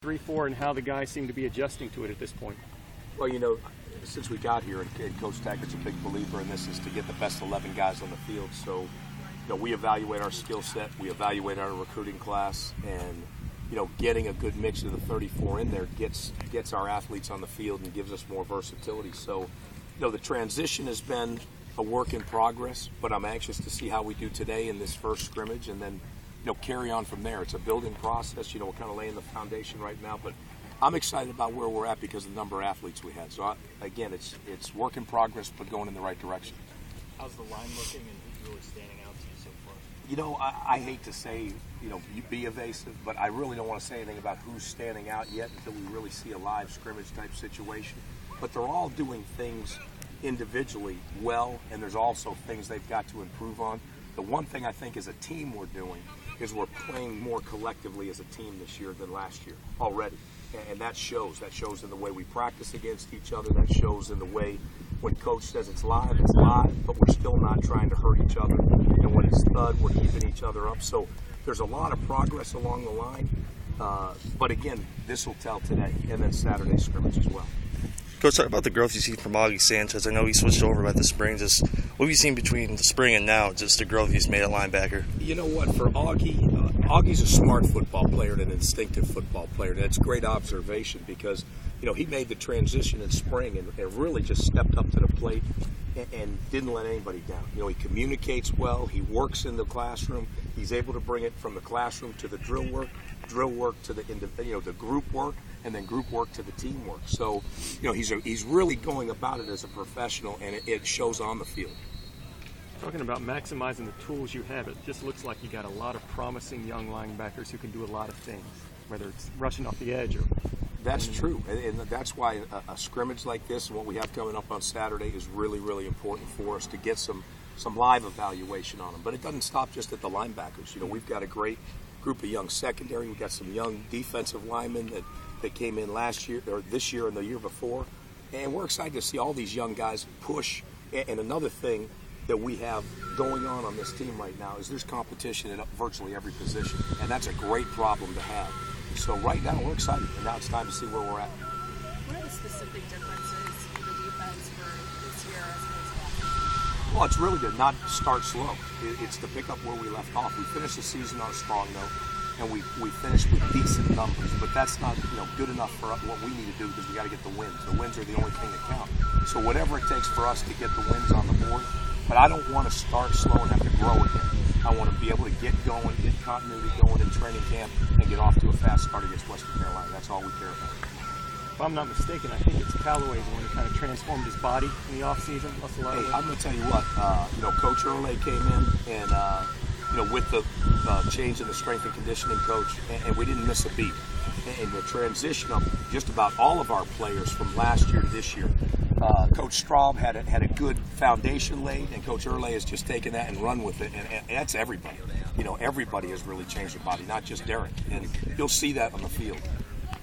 3-4 and how the guys seem to be adjusting to it at this point. Well, since we got here, and Coach Tackert's a big believer in this, is to get the best 11 guys on the field. So, we evaluate our skill set, we evaluate our recruiting class, and getting a good mix of the 34 in there gets our athletes on the field and gives us more versatility. So, the transition has been a work in progress, but I'm anxious to see how we do today in this first scrimmage, and then carry on from there. It's a building process. We're kind of laying the foundation right now, but I'm excited about where we're at because of the number of athletes we had. So again, it's work in progress, but going in the right direction. How's the line looking, and who's really standing out to you so far? I hate to say, you be evasive, but I really don't want to say anything about who's standing out yet until we really see a live scrimmage type situation. But they're all doing things individually well, and there's also things they've got to improve on. The one thing I think as a team we're doing is we're playing more collectively as a team this year than last year already. And that shows. That shows in the way we practice against each other. That shows in the way when Coach says it's live, but we're still not trying to hurt each other. And when it's thud, we're keeping each other up. So there's a lot of progress along the line. But again, this will tell today, and then Saturday's scrimmage as well. Coach, talk about the growth you see from Augie Sanchez. I know he switched over at the spring. Just what have you seen between the spring and now, just the growth he's made at linebacker? You know what, for Augie's a smart football player and an instinctive football player. And that's great observation because, he made the transition in spring and really just stepped up to the plate and didn't let anybody down. He communicates well. He works in the classroom. He's able to bring it from the classroom to the drill work to the group work, and then group work to the teamwork. So, he's really going about it as a professional, and it shows on the field. Talking about maximizing the tools you have, it just looks like you got a lot of promising young linebackers who can do a lot of things, whether it's rushing off the edge or... That's true, and that's why a scrimmage like this and what we have coming up on Saturday is really, really important for us to get some live evaluation on them. But it doesn't stop just at the linebackers. We've got a great group of young secondary. We've got some young defensive linemen that came in last year, or this year and the year before. And we're excited to see all these young guys push. And another thing that we have going on this team right now is there's competition at virtually every position. And that's a great problem to have. So right now we're excited, and now it's time to see where we're at. What are the specific differences in the defense for this year as opposed to last year? Well, it's really to not start slow. It's to pick up where we left off. We finished the season on a strong note, and we finished with decent numbers. But that's not good enough for what we need to do because we got to get the wins. The wins are the only thing that count. So whatever it takes for us to get the wins on the board. But I don't want to start slow and have to grow again. I want to be able to get going, get continuity going in training camp, and get off to a fast start against Western Carolina. That's all we care about. If I'm not mistaken, I think it's Callaway's one who kind of transformed his body in the offseason. Hey, I'm going to tell you what, Coach Earle came in and, with the change in the strength and conditioning coach, and we didn't miss a beat. And the transition of just about all of our players from last year to this year. Coach Straub had a good foundation laid, and Coach Earle has just taken that and run with it, and that's everybody. Everybody has really changed their body, not just Derek, and you'll see that on the field.